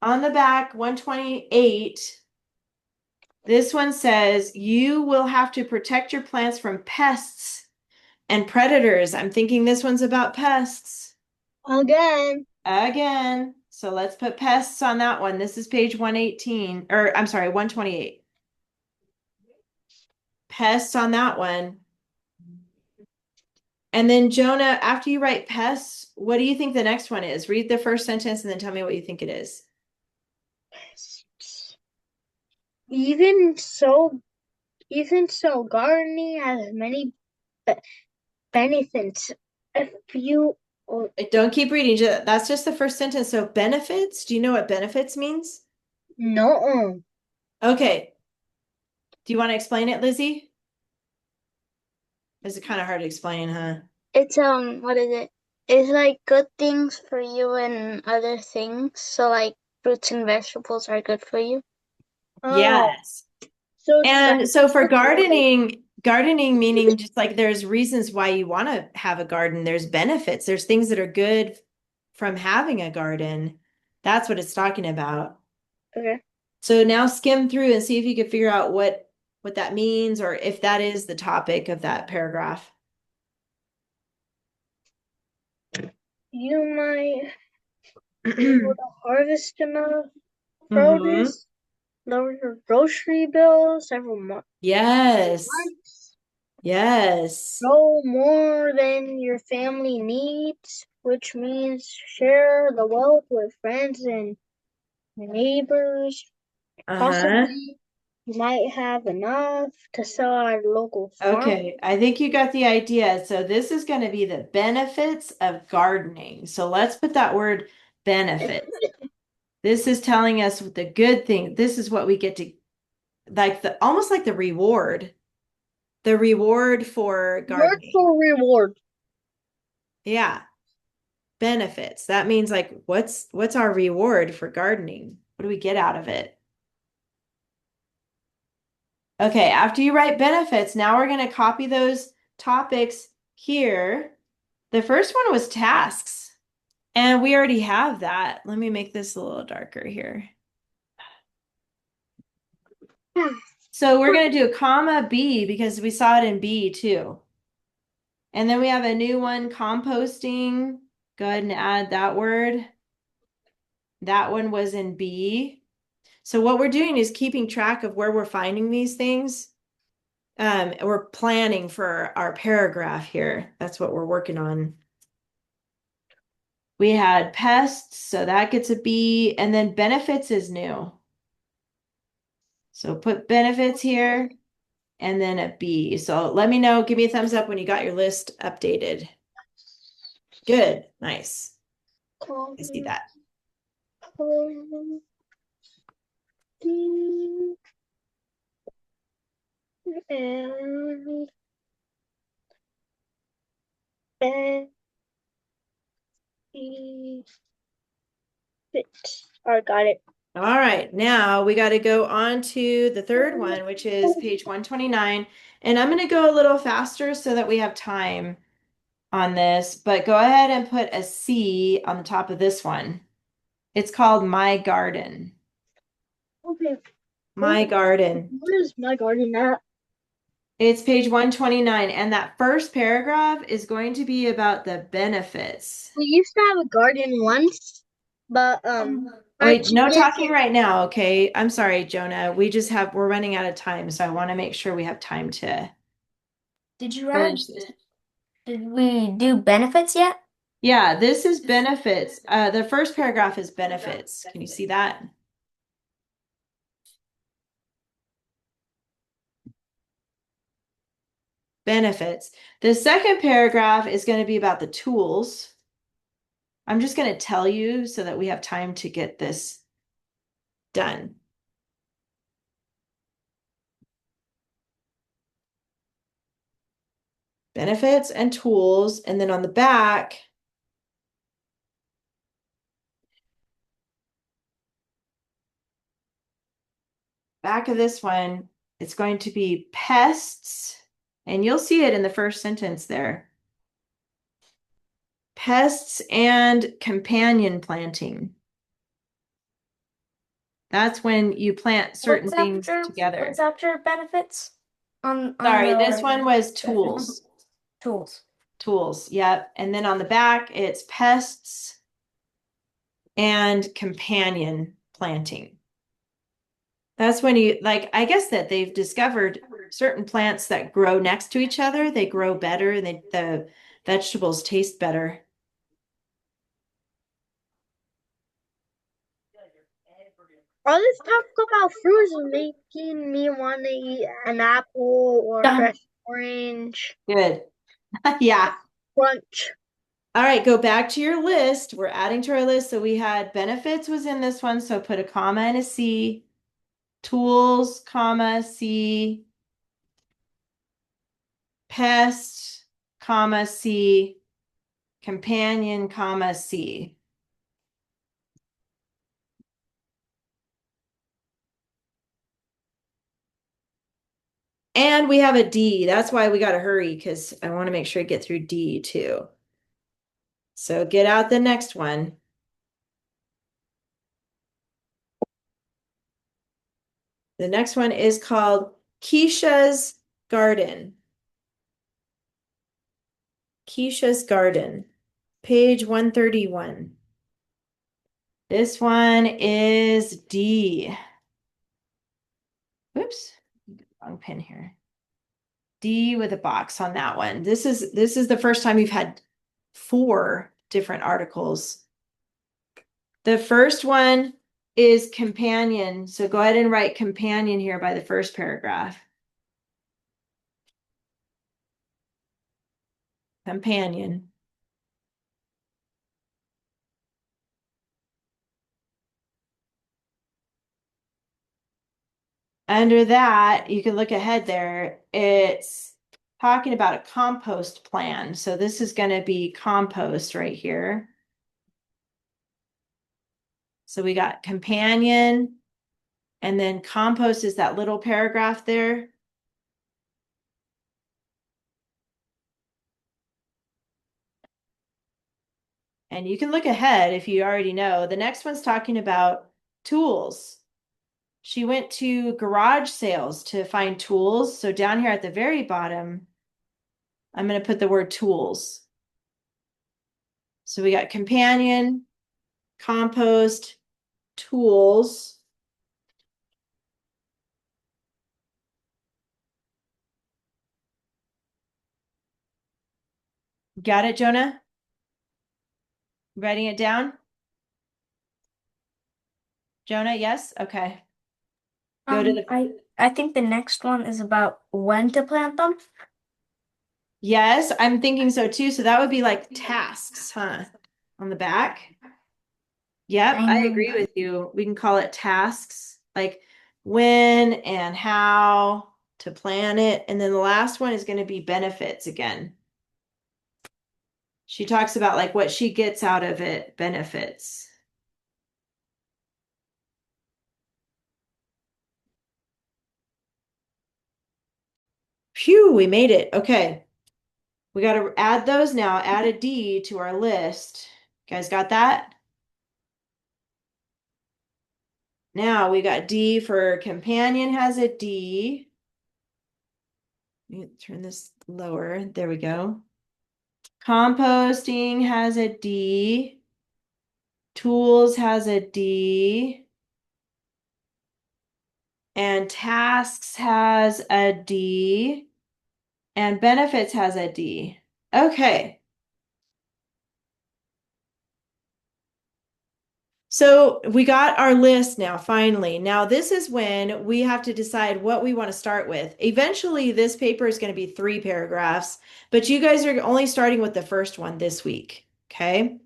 A: On the back, 128. This one says you will have to protect your plants from pests and predators. I'm thinking this one's about pests
B: Again.
A: again. So let's put pests on that one. This is page 118, or I'm sorry, 128. Pests on that one. And then Jonah, after you write pests, what do you think the next one is? Read the first sentence and then tell me what you think it is.
B: Even so, even so, gardening has many benefits. If you
A: Don't keep reading. That's just the first sentence. So benefits, do you know what benefits means?
B: no,
A: Okay. Do you want to explain it, Lizzie? Is it kind of hard to explain, huh?
D: It's what is it? It's like good things for you and other things. So like fruits and vegetables are good for you.
B: oh,
A: Yes.
B: so it's
A: And so for
B: beneficial.
A: gardening meaning just like there's reasons why you want to have a garden. There's benefits. There's things that are good from having a garden. That's what it's talking about.
B: Okay.
A: So now skim through and see if you can figure out what that means or if that is the topic of that paragraph.
B: You might be able to harvest enough
A: Hmm.
B: produce, lower your grocery bills several
A: Yes.
B: months,
A: Yes.
B: grow more than your family needs, which means share the wealth with friends and neighbors.
A: Uh-huh.
B: Possibly, you might have enough to sell at a local farm.
A: Okay, I think you got the idea. So this is going to be the benefits of gardening. So let's put that word benefit. This is telling us the good thing. This is what we get to like the almost like the reward. The reward for gardening.
B: Virtual reward.
A: Yeah, benefits. That means like what's our reward for gardening? What do we get out of it? Okay, after you write benefits, now we're going to copy those topics here. The first one was tasks, and we already have that. Let me make this a little darker here. So we're going to do a comma B because we saw it in B too. And then we have a new one, composting. Go ahead and add that word. That one was in B. So what we're doing is keeping track of where we're finding these things. We're planning for our paragraph here. That's what we're working on. We had pests, so that gets a B, and then benefits is new. So put benefits here and then a B. So let me know, give me a thumbs up when you got your list updated. Good, nice. I see that.
B: And benefits. All right, got it.
A: All right, now we got to go on to the third one, which is page 129. And I'm going to go a little faster so that we have time on this, but go ahead and put a C on the top of this one. It's called My Garden.
B: Okay.
A: My Garden.
B: Where's my garden at?
A: It's page 129, and that first paragraph is going to be about the benefits.
B: We used to have a garden once, but our
A: Wait, no
B: chickens.
A: talking right now, okay? I'm sorry, Jonah. We're running out of time, so I want to make sure we have time to
C: Did you write?
A: finish this.
C: Did we do benefits yet?
A: Yeah, this is benefits. The first paragraph is benefits. Can you see that? Benefits. The second paragraph is going to be about the tools. I'm just going to tell you so that we have time to get this done. Benefits and tools. And then on the back, of this one, it's going to be pests. And you'll see it in the first sentence there. Pests and companion planting. That's when you plant certain things together.
C: What's after benefits?
A: Sorry, this one was tools.
C: Tools.
A: Tools, yep. And then on the back, it's pests and companion planting. That's when you, like, I guess that they've discovered certain plants that grow next to each other, they grow better and the vegetables taste better.
B: All this talk about fruits is making me want to eat an apple or a fresh orange.
A: Good. Yeah.
B: Crunch.
A: All right, go back to your list. We're adding to our list. So we had benefits was in this one. So put a comma and a C. Tools, comma, C. Pest, comma, C. Companion, comma, C. And we have a D. That's why we got to hurry because I want to make sure I get through D too. So get out the next one. The next one is called Keisha's Garden. Keisha's Garden, page 131. This one is D. Whoops, wrong pen here. D with a box on that one. This is the first time you've had 4 different articles. The first one is companion. So go ahead and write companion here by the first paragraph. Companion. Under that, you can look ahead there. It's talking about a compost plan. So this is going to be compost right here. So we got companion, and then compost is that little paragraph there. And you can look ahead if you already know. The next one's talking about tools. She went to garage sales to find tools. So down here at the very bottom, I'm going to put the word tools. So we got companion, compost, tools. Got it, Jonah? Writing it down? Jonah, yes? Okay. Go to the
C: I think the next one is about when to plant them.
A: Yes, I'm thinking so too. So that would be like tasks, huh? On the back. Yep, I agree with you. We can call it tasks, like when and how to plan it. And then the last one is going to be benefits again. She talks about like what she gets out of it, benefits. Phew, we made it. Okay. We got to add those now. Add a D to our list. You guys got that? Now we got D for companion has a D. Let me turn this lower. There we go. Composting has a D. Tools has a D. And tasks has a D. And benefits has a D. Okay. So we got our list now, finally. Now, this is when we have to decide what we want to start with. Eventually, this paper is going to be 3 paragraphs, but you guys are only starting with the first one this week, okay?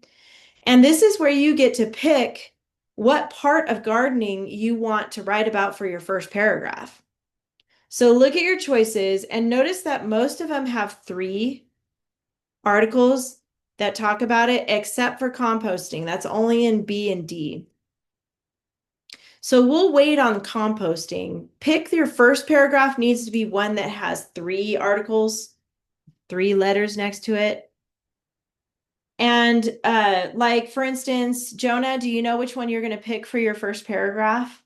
A: And this is where you get to pick what part of gardening you want to write about for your first paragraph. So look at your choices and notice that most of them have 3 articles that talk about it, except for composting. That's only in B and D. So we'll wait on composting. Pick your first paragraph needs to be one that has 3 articles, 3 letters next to it. And like for instance, Jonah, do you know which one you're going to pick for your first paragraph?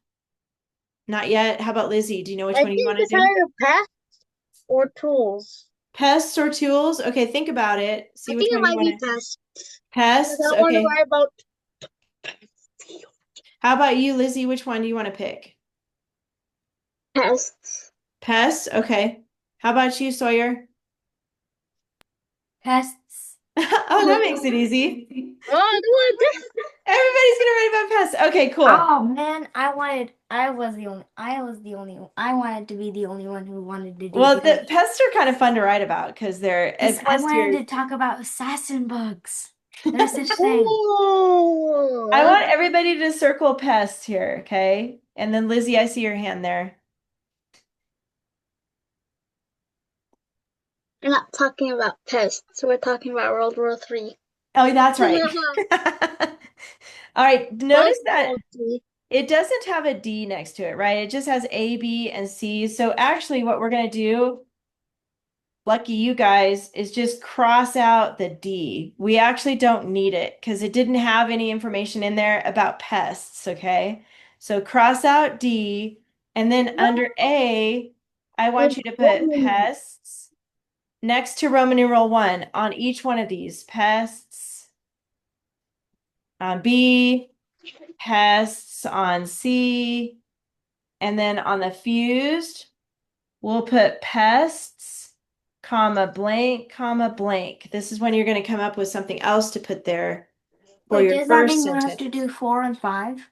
A: Not yet. How about Lizzie? Do you know which
B: I
A: one you
B: think
A: want to
B: it's
A: do?
B: either pests or tools.
A: Pests or tools? Okay, think about it.
B: I
A: See which
B: think it
A: one you
B: might
A: want
B: be
A: to.
B: pests. Because
A: Pests.
B: I want to
A: Okay.
B: write about
A: How about you, Lizzie? Which one do you want to pick?
B: pests.
A: Pests. Okay. How about you, Sawyer?
C: Pests.
A: Oh, that makes it easy.
B: Oh,
A: Everybody's gonna write about pests. Okay, cool.
C: Oh man, I wanted to be the only one who wanted to do
A: Well,
C: because
A: the pests are kind of fun to write about because they're a
C: I
A: pest
C: wanted
A: here.
C: to talk about assassin bugs. There's such thing.
A: I
B: oh.
A: want everybody to circle pests here, okay? And then Lizzie, I see your hand there.
D: We're not talking about pests. We're talking about World War III.
A: Oh, that's right. All right, notice that it doesn't have a D next to it, right? It just has A, B, and C. So actually what we're going to do, lucky you guys, is just cross out the D. We actually don't need it because it didn't have any information in there about pests, okay? So cross out D, and then under A, I want you to put pests next to Roman numeral 1 on each one of these. Pests on B, pests on C, and then on the fused, we'll put pests, comma, blank, comma, blank. This is when you're going to come up with something else to put there for
C: Wait,
A: your
C: does that
A: first
C: mean you have
A: sentence.
C: to do 4 and 5?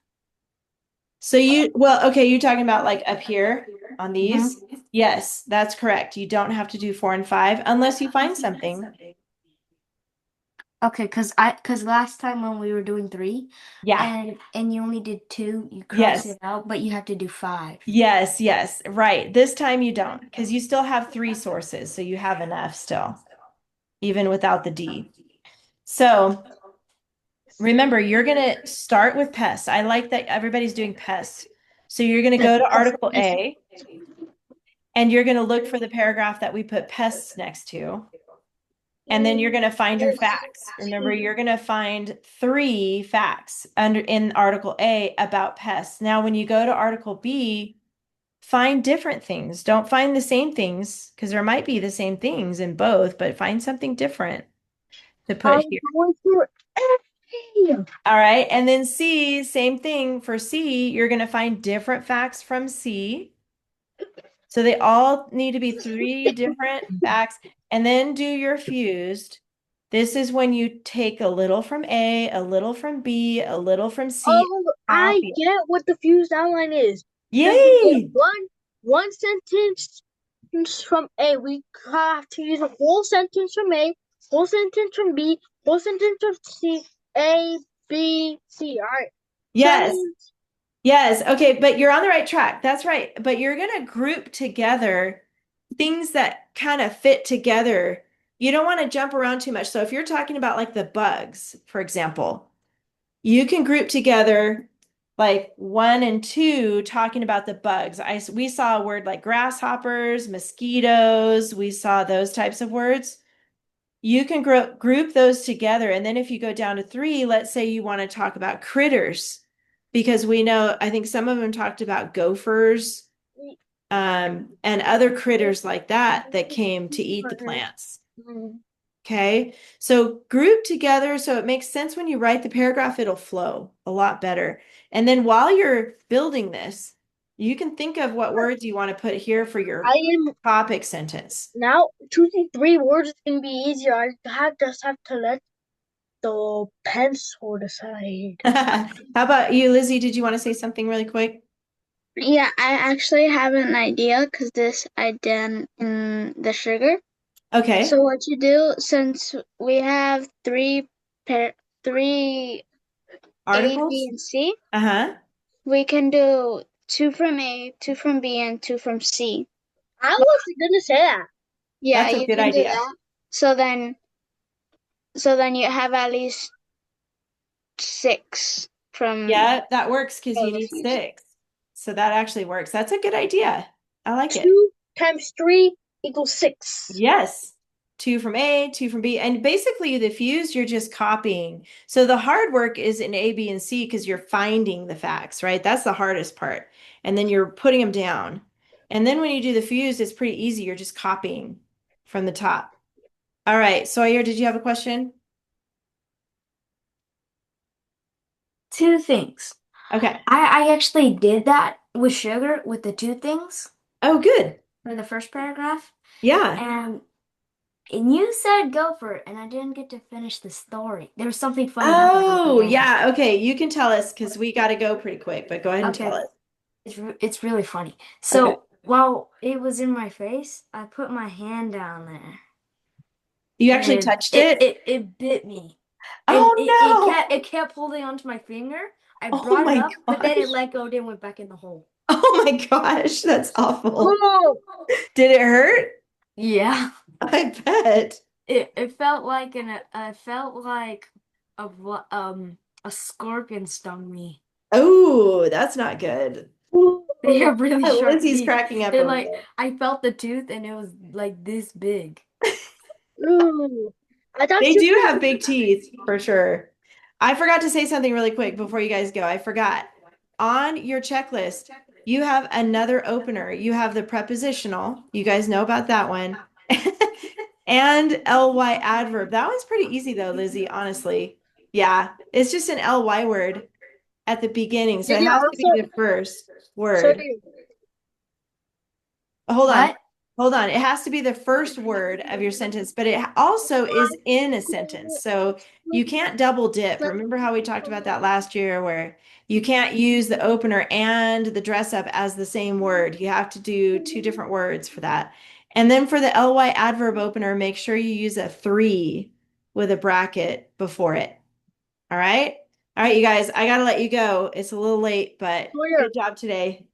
A: So well, okay, you're talking about like up here on these?
C: Mm-hmm.
A: Yes, that's correct. You don't have to do 4 and 5 unless you find something.
C: Okay, cause last time when we were doing 3,
A: Yeah.
C: and you only did 2, you crossed
A: Yes.
C: it out, but you have to do 5.
A: Yes, yes, right. This time you don't, because you still have 3 sources, so you have enough still, even without the D. So remember, you're going to start with pests. I like that everybody's doing pests. So you're going to go to Article A, and you're going to look for the paragraph that we put pests next to. And then you're going to find your facts. Remember, you're going to find 3 facts in Article A about pests. Now, when you go to Article B, find different things. Don't find the same things because there might be the same things in both, but find something different to put
B: I'm
A: here.
B: going for A.
A: All right. And then C, same thing for C. You're going to find different facts from C. So they all need to be 3 different facts. And then do your fused. This is when you take a little from A, a little from B, a little from C.
B: Oh, I
A: Copy it.
B: get what the fused outline is. Because we
A: Yay!
B: get one sentence from A. We have to use a whole sentence from A, whole sentence from B, whole sentence from C, A, B, C. All right.
A: Yes.
B: Sentence.
A: Yes. Okay. But you're on the right track. That's right. But you're going to group together things that kind of fit together. You don't want to jump around too much. So if you're talking about like the bugs, for example, you can group together like 1 and 2 talking about the bugs. We saw a word like grasshoppers, mosquitoes. We saw those types of words. You can group those together. And then if you go down to 3, let's say you want to talk about critters, because we know, I think some of them talked about gophers, and other critters like that that came to eat the plants. Okay, so group together so it makes sense when you write the paragraph, it'll flow a lot better. And then while you're building this, you can think of what words you want to put here for your
B: I am
A: topic sentence.
B: now choosing 3 words is gonna be easier. I just have to let the pencil side.
A: How about you, Lizzie? Did you want to say something really quick?
D: Yeah, I actually have an idea because this I did in the sugar.
A: Okay.
D: So what you do, since we have three A, B,
A: Articles?
D: and C,
A: Uh-huh.
D: we can do two from A, two from B, and two from C.
B: I was gonna say that.
D: Yeah,
A: That's a
D: you
A: good
D: can do
A: idea.
D: that. So then, so then you have at least six from
A: Yeah, that works because you
D: A,
A: need
D: C, C.
A: six. So that actually works. That's a good idea. I like it.
B: 2 times 3 equals 6.
A: Yes. Two from A, two from B. And basically the fused, you're just copying. So the hard work is in A, B, and C because you're finding the facts, right? That's the hardest part. And then you're putting them down. And then when you do the fused, it's pretty easy. You're just copying from the top. All right. Sawyer, did you have a question?
C: Two things.
A: Okay.
C: I actually did that with sugar with the two things
A: Oh, good.
C: in the first paragraph.
A: Yeah.
C: And you said go for it, and I didn't get to finish the story. There was something funny happening at
A: Oh,
C: the end.
A: yeah. Okay. You can tell us because we got to go pretty quick, but go ahead and tell
C: Okay,
A: us.
C: it's really funny.
A: Okay.
C: So while it was in my face, I put my hand down there,
A: You
C: and
A: actually touched it?
C: it bit me, and
A: Oh, no.
C: it kept holding onto my finger. I
A: Oh,
C: brought it
A: my
C: up, but then
A: gosh.
C: it let go, then went back in the hole.
A: Oh, my gosh. That's awful.
B: Oh,
A: Did it hurt?
C: Yeah.
A: I bet.
C: It felt like a scorpion stung me.
A: Oh, that's not good.
C: They have really sharp
A: Lizzie's
C: teeth.
A: cracking up
C: They're
A: over
C: like
A: there.
C: I felt the tooth and it was like this big.
B: ooh. I thought
A: They
B: you
A: do have
B: could.
A: big teeth for sure. I forgot to say something really quick before you guys go. I forgot. On your checklist, you have another opener. You have the prepositional. You guys know about that one. And ly adverb. That one's pretty easy though, Lizzie, honestly. Yeah, it's just an ly word at the beginning. So
B: Did
A: it
B: you
A: has to be
B: also?
A: the first
B: So
A: word.
B: you,
A: Hold on.
C: What?
A: Hold on. It has to be the first word of your sentence, but it also is in a sentence. So you can't double dip. Remember how we talked about that last year where you can't use the opener and the dress up as the same word. You have to do two different words for that. And then for the ly adverb opener, make sure you use a three with a bracket before it. All right. All right, you guys, I gotta let you go. It's a little late, but
B: Sawyer,
A: good job today.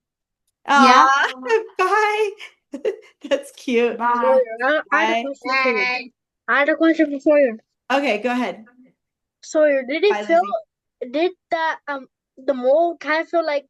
C: Yeah.
A: Aw, bye. That's cute.
C: Bye.
B: Sawyer, I had a
A: Bye.
B: question for you. I had a question for Sawyer.
A: Okay, go ahead.
B: Sawyer, did it
A: Bye,
B: feel?
A: Lizzie.
B: Did that the mole kind of feel like